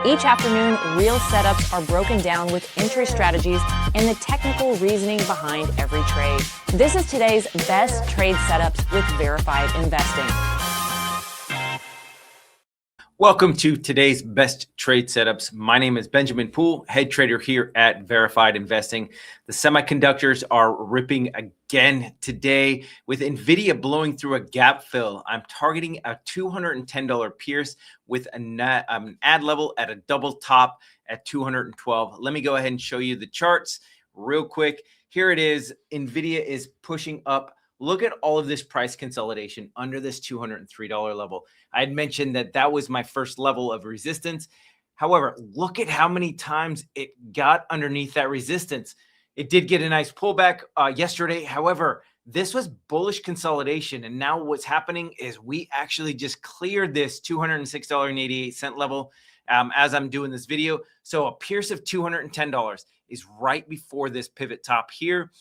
Each afternoon, real setups are broken down with entry strategies and the technical reasoning behind every trade. This is today's best trade setups with Verified Investing. Welcome to today's best trade setups. My name is Benjamin Poole, head trader here at Verified Investing. The semiconductors are ripping again today with Nvidia blowing through a gap fill. I'm targeting a $210 pierce with an ad level at a double top at 212. Let me go ahead and show you the charts real quick. Here it is. Nvidia is pushing up. Look at all of this price consolidation under this $203 level. I had mentioned that that was my first level of resistance. However, look at how many times it got underneath that resistance. It did get a nice pullback yesterday. However, this was bullish consolidation. And now what's happening is we actually just cleared this $206.88 level as I'm doing this video. So a pierce of $210 is right before this pivot top here.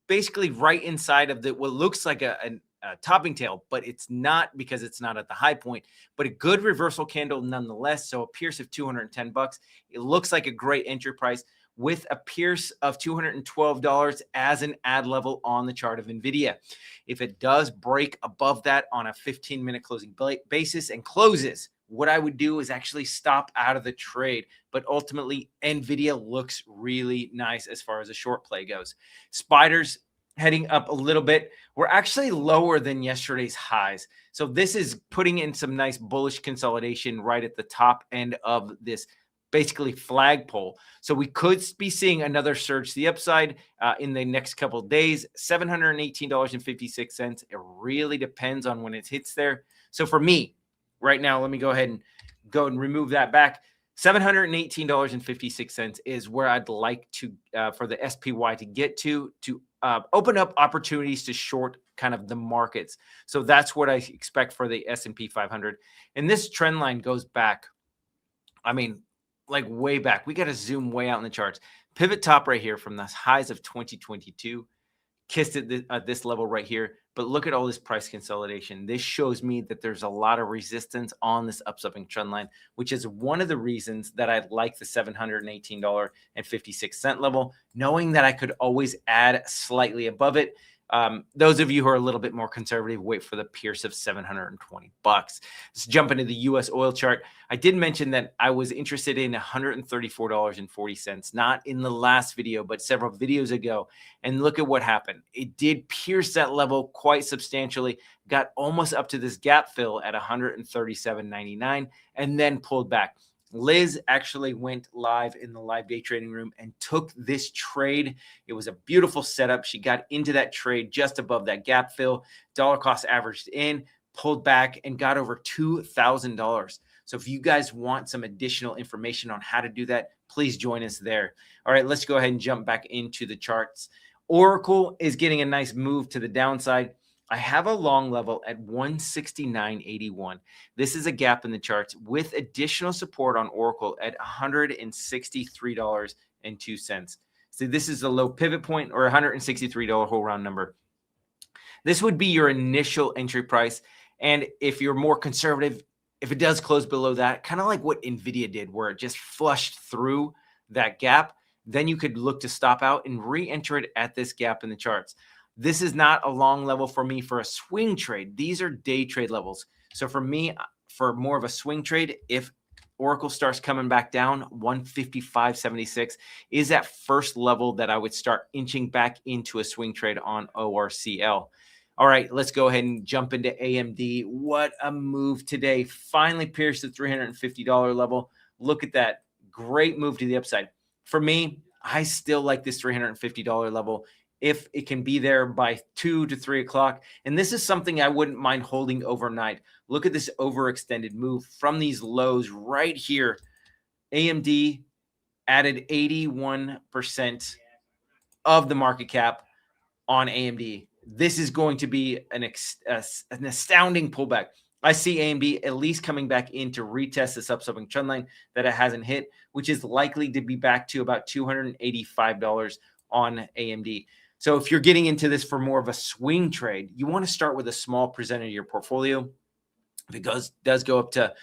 Basically right inside of what looks like a topping tail, but it's not because it's not at the high point, but a good reversal candle nonetheless. So a pierce of $210. It looks like a great entry price with a pierce of $212 as an ad level on the chart of Nvidia. If it does break above that on a 15-minute closing basis and closes, what I would do is actually stop out of the trade. But ultimately, Nvidia looks really nice as far as a short play goes. Spiders heading up a little bit. We're actually lower than yesterday's highs. So this is putting in some nice bullish consolidation right at the top end of this basically flagpole. So we could be seeing another surge to the upside in the next couple of days. $718.56. It really depends on when it hits there. So for me, right now, let me go ahead and remove that back. $718.56 is where I'd like to for the SPY to get to open up opportunities to short kind of the markets. So that's what I expect for the S&P 500. And this trend line goes back, I mean, like way back. We got to zoom way out in the charts. Pivot top right here from the highs of 2022. Kissed it at this level right here. But look at all this price consolidation. This shows me that there's a lot of resistance on this upswing trend line, which is one of the reasons that I like the $718.56 level, knowing that I could always add slightly above it. Those of you who are a little bit more conservative, wait for the pierce of $720. Let's jump into the U.S. oil chart. I did mention that I was interested in $134.40, not in the last video, but several videos ago. And look at what happened. It did pierce that level quite substantially, got almost up to this gap fill at $137.99, and then pulled back. Liz actually went live in the live day trading room and took this trade. It was a beautiful setup. She got into that trade just above that gap fill. Dollar cost averaged in, pulled back, and got over $2,000. So if you guys want some additional information on how to do that, please join us there. All right, let's go ahead and jump back into the charts. Oracle is getting a nice move to the downside. I have a long level at 169.81. This is a gap in the charts with additional support on Oracle at $163.02. So this is a low pivot point, or $163 whole round number. This would be your initial entry price. And if you're more conservative, if it does close below that, kind of like what Nvidia did, where it just flushed through that gap, then you could look to stop out and re-enter it at this gap in the charts. This is not a long level for me for a swing trade. These are day trade levels. So for me, for more of a swing trade, if Oracle starts coming back down, 155.76 is that first level that I would start inching back into a swing trade on ORCL. All right, let's go ahead and jump into AMD. What a move today. Finally pierced the $350 level. Look at that. Great move to the upside. For me, I still like this $350 level if it can be there by 2 to 3 o'clock. And this is something I wouldn't mind holding overnight. Look at this overextended move from these lows right here. AMD added 81% of the market cap on AMD. This is going to be an astounding pullback. I see AMD at least coming back in to retest this upswing trend line that it hasn't hit, which is likely to be back to about $285 on AMD. So if you're getting into this for more of a swing trade, you want to start with a small percentage of your portfolio. If it does go up to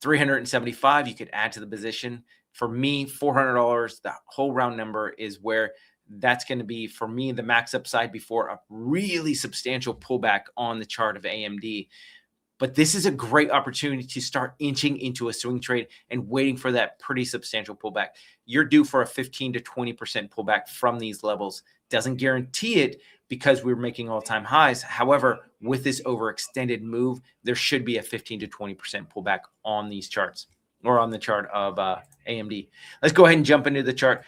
$375, you could add to the position. For me, $400, the whole round number is where that's going to be, for me, the max upside before a really substantial pullback on the chart of AMD. But this is a great opportunity to start inching into a swing trade and waiting for that pretty substantial pullback. You're due for a 15 to 20% pullback from these levels. Doesn't guarantee it because we're making all-time highs. However, with this overextended move, there should be a 15 to 20% pullback on these charts, or on the chart of AMD. Let's go ahead and jump into the chart.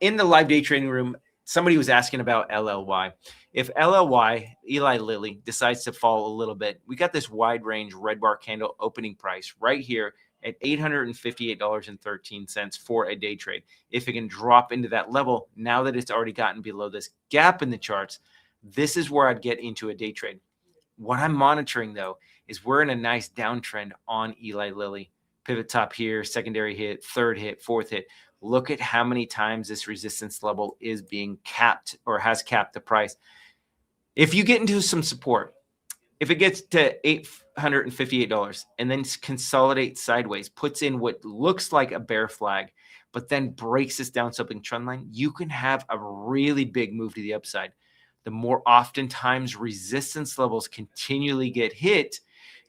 In the live day trading room, somebody was asking about LLY. If LLY, Eli Lilly, decides to fall a little bit, we got this wide range red bar candle opening price right here at $858.13 for a day trade. If it can drop into that level, now that it's already gotten below this gap in the charts, this is where I'd get into a day trade. What I'm monitoring, though, is we're in a nice downtrend on Eli Lilly. Pivot top here, secondary hit, third hit, fourth hit. Look at how many times this resistance level is being capped or has capped the price. If you get into some support, if it gets to $858 and then consolidates sideways, puts in what looks like a bear flag, but then breaks this down sloping trend line, you can have a really big move to the upside. The more oftentimes resistance levels continually get hit,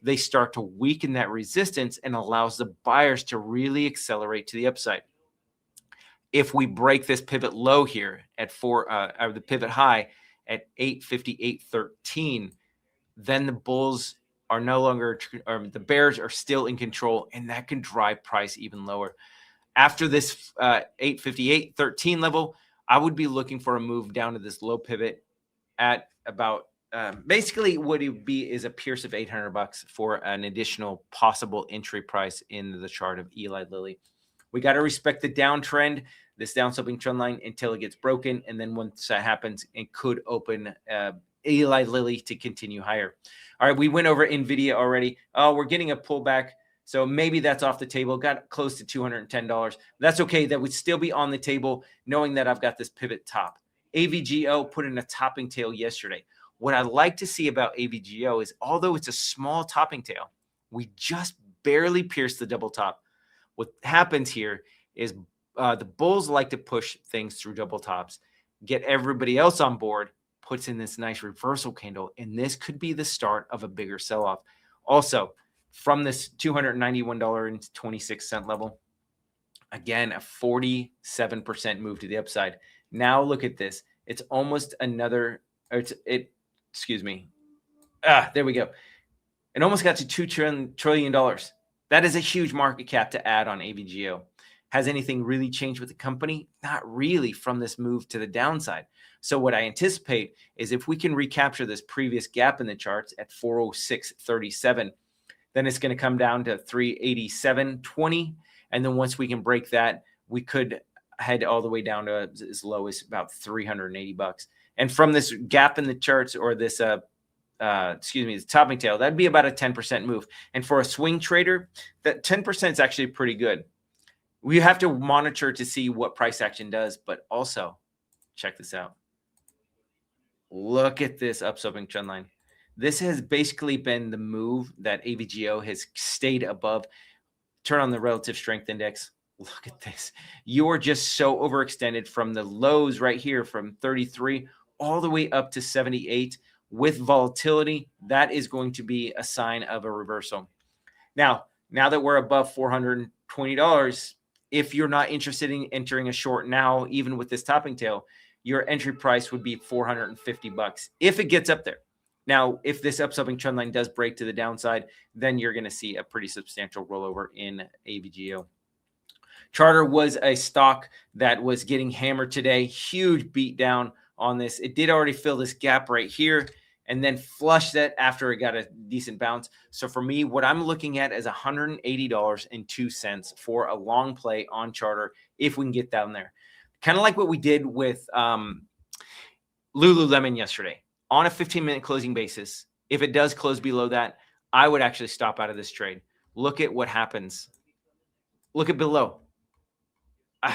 they start to weaken that resistance and allows the buyers to really accelerate to the upside. If we break this pivot low here at or the pivot high at 858.13, then the bulls are no longer, or the bears are still in control, and that can drive price even lower. After this 858.13 level, I would be looking for a move down to this low pivot at about basically what it would be is a pierce of $800 for an additional possible entry price in the chart of Eli Lilly. We got to respect the downtrend, this down sloping trend line, until it gets broken. And then once that happens, it could open Eli Lilly to continue higher. All right, we went over Nvidia already. Oh, we're getting a pullback. So maybe that's off the table. Got close to $210. That's okay. That would still be on the table, knowing that I've got this pivot top. AVGO put in a topping tail yesterday. What I like to see about AVGO is, although it's a small topping tail, we just barely pierced the double top. What happens here is the bulls like to push things through double tops, get everybody else on board, puts in this nice reversal candle, and this could be the start of a bigger sell-off. Also, from this $291.26 level, again, a 47% move to the upside. Now look at this. It's almost another, excuse me. There we go. It almost got to $2 trillion. That is a huge market cap to add on AVGO. Has anything really changed with the company? Not really from this move to the downside. So what I anticipate is if we can recapture this previous gap in the charts at 406.37, then it's going to come down to 387.20. And then once we can break that, we could head all the way down to as low as about $380. And from this gap in the charts, or this this topping tail, that'd be about a 10% move. And for a swing trader, that 10% is actually pretty good. We have to monitor to see what price action does, but also check this out. Look at this upsloping trend line. This has basically been the move that AVGO has stayed above. Turn on the relative strength index. Look at this. You are just so overextended from the lows right here from 33 all the way up to 78 with volatility. That is going to be a sign of a reversal. Now that we're above $420, if you're not interested in entering a short now, even with this topping tail, your entry price would be $450 if it gets up there. Now, if this upsloping trend line does break to the downside, then you're going to see a pretty substantial rollover in AVGO. Charter was a stock that was getting hammered today. Huge beat down on this. It did already fill this gap right here and then flushed that after it got a decent bounce. So for me, what I'm looking at is $180.02 for a long play on Charter if we can get down there. Kind of like what we did with Lululemon yesterday. On a 15-minute closing basis, if it does close below that, I would actually stop out of this trade. Look at what happens. Look at below.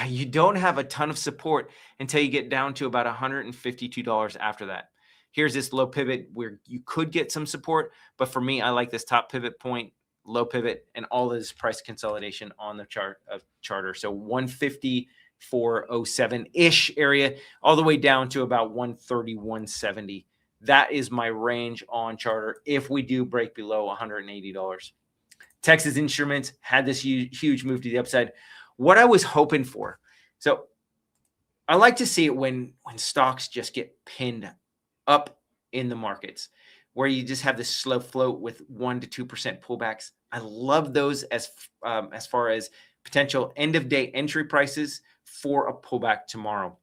You don't have a ton of support until you get down to about $152 after that. Here's this low pivot where you could get some support, but for me, I like this top pivot point low pivot, and all this price consolidation on the chart of Charter. So 154.07 ish area, all the way down to about 130.170. That is my range on Charter if we do break below $180. Texas Instruments had this huge move to the upside. What I was hoping for, so I like to see it when stocks just get pinned up in the markets, where you just have this slow float with 1 to 2% pullbacks. I love those as far as potential end of day entry prices for a pullback tomorrow.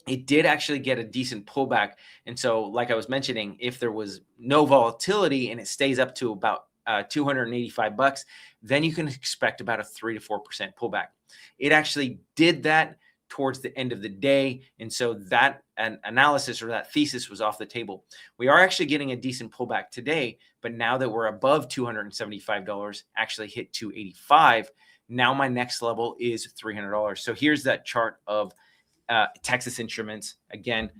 It did actually get a decent pullback. And so, like I was mentioning, if there was no volatility and it stays up to about $285, then you can expect about a 3 to 4% pullback. It actually did that towards the end of the day. And so that analysis or that thesis was off the table. We are actually getting a decent pullback today, but now that we're above $275, actually hit 285. Now my next level is $300. So here's that chart of Texas Instruments. Again,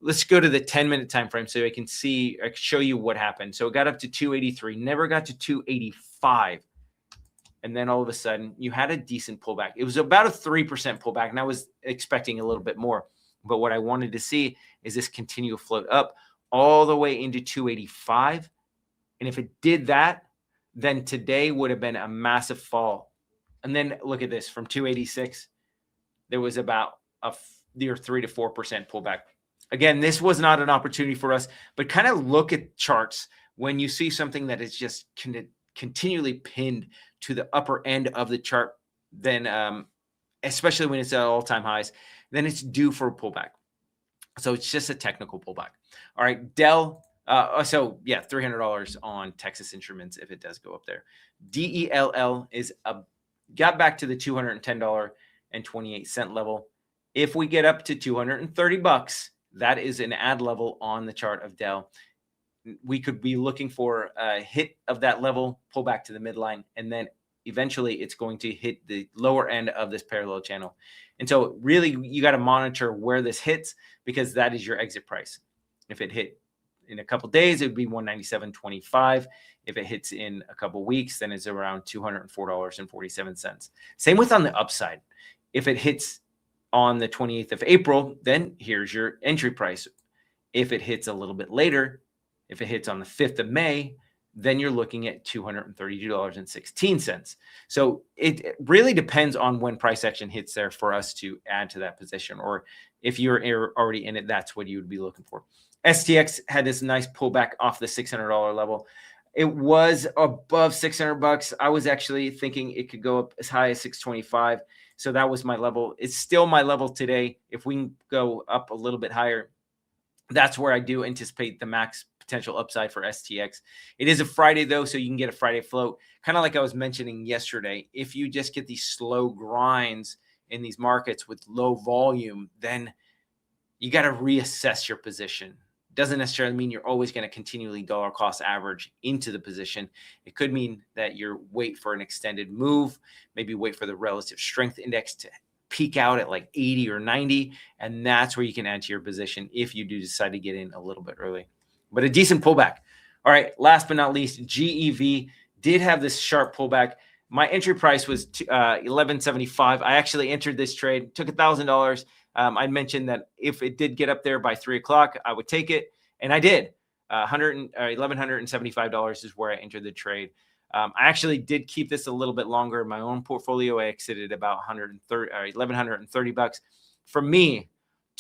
let's go to the 10-minute time frame so I can show you what happened. So it got up to 283, never got to 285. And then all of a sudden, you had a decent pullback. It was about a 3% pullback, and I was expecting a little bit more. But what I wanted to see is this continue to float up all the way into 285. And if it did that, then today would have been a massive fall. And then look at this, from 286, there was about a 3 to 4% pullback. Again, this was not an opportunity for us, but kind of look at charts when you see something that is just continually pinned to the upper end of the chart, then especially when it's at all-time highs, then it's due for a pullback. So it's just a technical pullback. All right, Dell. So yeah, $300 on Texas Instruments if it does go up there. DELL is got back to the $210.28 level. If we get up to $230, that is an add level on the chart of Dell. We could be looking for a hit of that level, pull back to the midline, and then eventually it's going to hit the lower end of this parallel channel. And so really you got to monitor where this hits, because that is your exit price. If it hit in a couple days, it would be $197.25. If it hits in a couple weeks, then it's around $204.47. Same with on the upside. If it hits on the 28th of April, then here's your entry price. If it hits a little bit later, if it hits on the 5th of May, then you're looking at $232.16. So it really depends on when price action hits there for us to add to that position. Or if you're already in it, that's what you would be looking for. STX had this nice pullback off the $600 level. It was above $600. I was actually thinking it could go up as high as $625. So that was my level. It's still my level today. If we can go up a little bit higher, that's where I do anticipate the max potential upside for STX. It is a Friday though, so you can get a Friday float. Kind of like I was mentioning yesterday, if you just get these slow grinds in these markets with low volume, then you got to reassess your position. Doesn't necessarily mean you're always going to continually dollar cost average into the position. It could mean that you're wait for an extended move, maybe wait for the relative strength index to peak out at like 80 or 90, and that's where you can add to your position if you do decide to get in a little bit early. But a decent pullback. All right, last but not least, GEV did have this sharp pullback. My entry price was $11.75. I actually entered this trade, took $1,000. I mentioned that if it did get up there by 3 o'clock, I would take it, and I did. $1,175 is where I entered the trade. I actually did keep this a little bit longer in my own portfolio. I exited about $1,130. For me,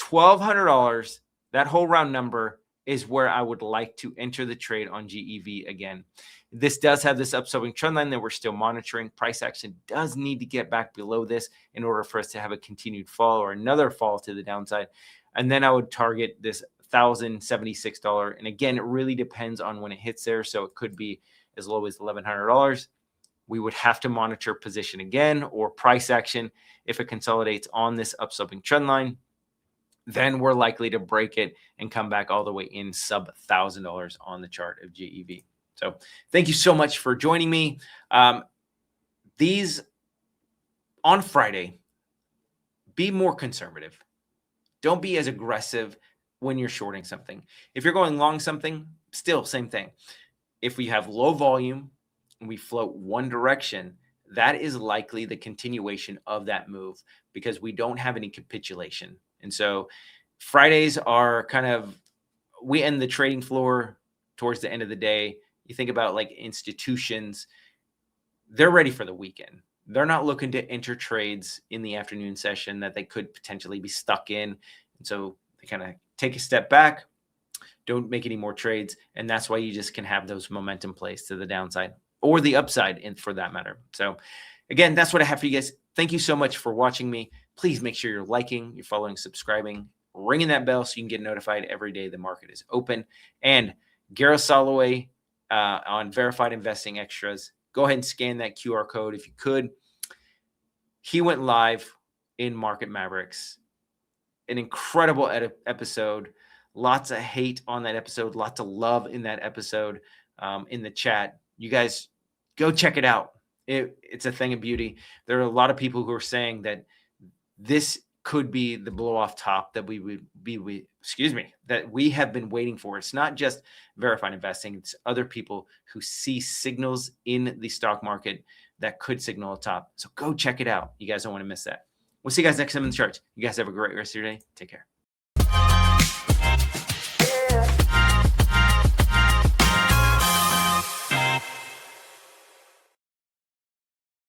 $1,200, that whole round number, is where I would like to enter the trade on GEV again. This does have this upswing trend line that we're still monitoring. Price action does need to get back below this in order for us to have a continued fall or another fall to the downside. And then I would target this $1,076. And again, it really depends on when it hits there. So it could be as low as $1,100. We would have to monitor position again or price action. If it consolidates on this upswing trend line, then we're likely to break it and come back all the way in sub $1,000 on the chart of GEV. So thank you so much for joining me. These on Friday, be more conservative. Don't be as aggressive when you're shorting something. If you're going long something, still same thing. If we have low volume and we float one direction, that is likely the continuation of that move because we don't have any capitulation. And so Fridays are kind of, we end the trading floor towards the end of the day. You think about like institutions, they're ready for the weekend. They're not looking to enter trades in the afternoon session that they could potentially be stuck in. And so they kind of take a step back, don't make any more trades. And that's why you just can have those momentum plays to the downside or the upside for that matter. So again, that's what I have for you guys. Thank you so much for watching me. Please make sure you're liking, you're following, subscribing, ringing that bell so you can get notified every day the market is open. And Gareth Soloway on Verified Investing Extras, go ahead and scan that QR code if you could. He went live in Market Mavericks. An incredible episode. Lots of hate on that episode. Lots of love in that episode in the chat. You guys go check it out. It's a thing of beauty. There are a lot of people who are saying that this could be the blow off top that that we have been waiting for. It's not just Verified Investing. It's other people who see signals in the stock market that could signal a top. So go check it out. You guys don't want to miss that. We'll see you guys next time in the charts. You guys have a great rest of your day. Take care.